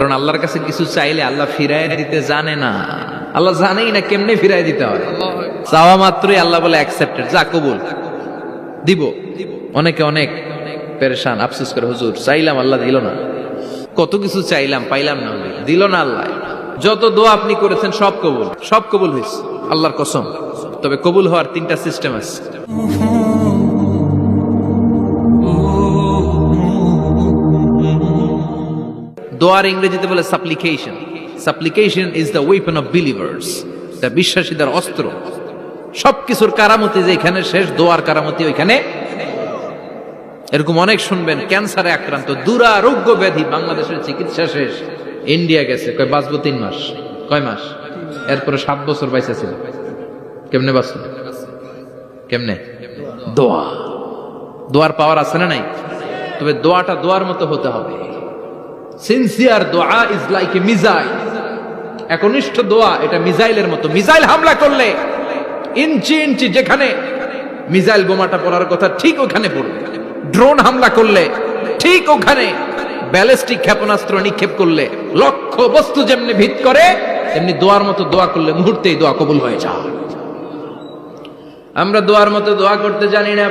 কারণ আল্লাহর কাছে কিছু চাইলে আল্লাহ ফিরায় দিতে জানে না, আল্লাহ জানেই না কেমনে ফিরায় দিতে হয়। চাওয়া মাত্রই আল্লাহ বলে অ্যাকসেপ্টেড, যা কবুল, দিব। অনেকে অনেক পেরেশান, আফসোস করে, হুজুর চাইলাম আল্লাহ দিল না, কত কিছু চাইলাম পাইলাম না, দিল না আল্লাহ। যত দোয়া আপনি করেছেন সব কবুল, সব কবুল হয়েছে আল্লাহর কসম। তবে কবুল হওয়ার তিনটা সিস্টেম আছে। দোয়ার ইংরেজিতে বলে সাপ্লিকেশন। সাপ্লিকেশন is the weapon of believers, এটা বিশ্বাসীদের অস্ত্র। সবকিছুর কারামতি যেখানে শেষ, দোয়ার কারামতি ওইখানে। এরকম অনেক শুনবেন, ক্যান্সারে আক্রান্ত, দুরারোগ্য ব্যাধি, বাংলাদেশের চিকিৎসা শেষ, ইন্ডিয়া গেছে, কয় বাঁচবো 3 মাস, কয় মাস, এরপরে 7 বছর বাইসা ছিল। কেমনে বাঁচল? কেমনে? দোয়া। দোয়ার পাওয়ার আছে না নাই? তবে দোয়াটা দোয়ার মতো হতে হবে। সিনসিয়ার দোয়া ইজ লাইক এ মিসাইল। একনিষ্ঠ দোয়া এটা মিসাইলের মতো। মিসাইল হামলা করলে ইঞ্চি ইঞ্চি যেখানে মিসাইল বোমাটা পড়ার কথা ঠিক ওখানে পড়বে। ড্রোন হামলা করলে ঠিক ওখানে, ব্যালিস্টিক ক্ষেপণাস্ত্র নিক্ষেপ করলে লক্ষ্য বস্তু যেমনি ভিত করে, তেমনি দোয়ার মতো দোয়া করলে মুহূর্তেই দোয়া কবুল হয়ে যায়। আমরা দোয়ার মতো দোয়া করতে জানি না,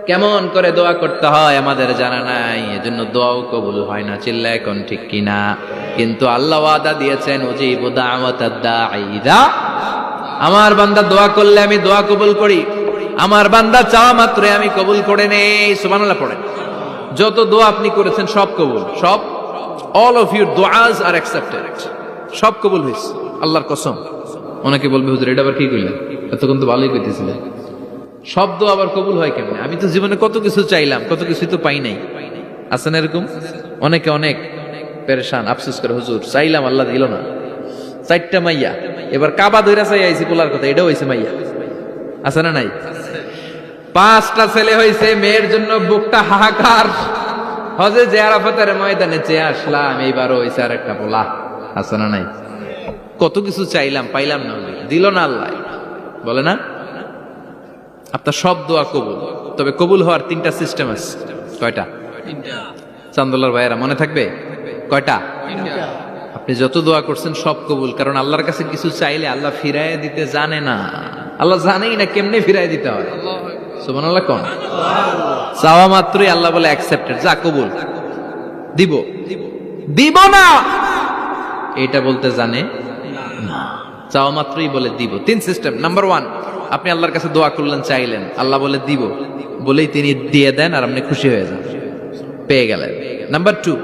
কেমন করে দোয়া করতে হয় আমাদের জানা নাই, এজন্য দোয়াও কবুল হয় না। চিল্লায় এখন ঠিক কিনা? কিন্তু আল্লাহ ওয়াদা দিয়েছেন, উজিবু দাওয়াতাদ দাঈ ইযা, আমার বান্দা দোয়া করলে আমি দোয়া কবুল করি, আমার বান্দা চাওয়া মাত্র আমি কবুল করে নেই। সুবহানাল্লাহ পড়েন। যত দোয়া আপনি করেছেন সব কবুল, সব। All of your duas are accepted, সব কবুল হয়েছে আল্লাহর কসম। অনেকে বলবে, হুজুর এটা আবার কি কইলেন, এতক্ষণ তো ভালোই কইতেছিলেন, সব দোয়া আবার কবুল হয় কেমনে? আমি তো জীবনে কত কিছু চাইলাম, কত কিছুই তো পাই নাই। আছে না এরকম? অনেকে অনেক পেরেশান, আফসোস করে, হুজুর চাইলাম আল্লাহ দিল না। 4টা মাইয়া, এবার কাবা ধইরা চাই আইছি পোলার কথা, এটাও হইছে মাইয়া। আছে না নাই? 5টা ছেলে হইছে, মেয়ের জন্য বুকটা হাহাকার। হজে যে আরাফাতের ময়দানে চেয়ে আসলাম, এইবারও হইছে আর একটা পোলা। আছে না নাই? কত কিছু চাইলাম পাইলাম না, দিল না আল্লাহ। বলে না আপনার সব দোয়া কবুল। তবে কবুল হওয়ার 3টা সিস্টেম আছে। কয়টা? চান্দুল্লাহর ভাইয়েরা মনে থাকবে? কয়টা? আপনি যত দোয়া করছেন সব কবুল, কারণ আল্লাহর কাছে কিছু চাইলে আল্লাহ ফিরায় দিতে জানে না, আল্লাহ জানেই না কেমনে ফিরায় দিতে হয়। সুবহানাল্লাহ কোন? চাওয়া মাত্রই আল্লাহ বলে অ্যাকসেপ্টেড, যা কবুল, দিব। দিব না এটা বলতে জানে না, চাওয়া মাত্রই বলে দিব। 3 সিস্টেম। নাম্বার 1, আপনি আল্লাহর কাছে দোয়া করলেন, চাইলেন, আল্লাহ বলে দিব, বলেই তিনি দিয়ে দেন আর আপনি খুশি হয়ে যান, পেয়ে গেলেন। নাম্বার 2,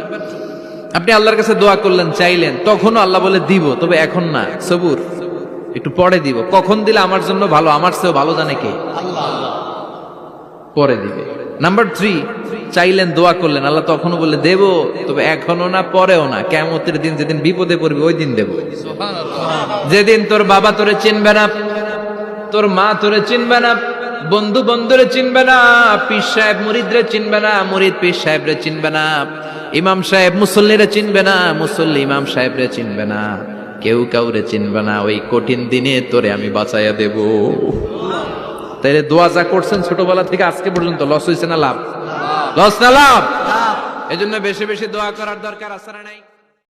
আপনি আল্লাহর কাছে দোয়া করলেন, চাইলেন, তখনও আল্লাহ বলে দিব, তবে এখন না, সবুর, একটু পরে দিব। কখন দিলে আমার জন্য ভালো, আমার চেয়েও ভালো জানে কে? আল্লাহ, পরে দিবে। নাম্বার 3, চাইলেন, দোয়া করলেন, আল্লাহ তখনও বলে দেব, তবে এখনো না, পরেও না, কিয়ামতের দিন যেদিন বিপদে পড়বে ওই দিন দেব। যেদিন তোর বাবা তোরে চিনবে না, তোর মা তোরে চিনবে না, বন্ধু বন্ধুরে চিনবে না, পীর সাহেব মুরিদরে চিনবে না, মুরিদ পীর সাহেবরে চিনবে না, ইমাম সাহেব মুসল্লিরে চিনবে না, মুসল্লি ইমাম সাহেবরে চিনবে না, কেউ কাউরে চিনবে না। ওই কঠিন দিনে তোরে আমি বাঁচাইয়া দেব। তাইলে দোয়া যা করছেন ছোটবেলা থেকে আজকে পর্যন্ত, লস হয়েছে না লাভ? লস না লাভ? এজন্য বেশি বেশি দোয়া করার দরকার আছে না নাই?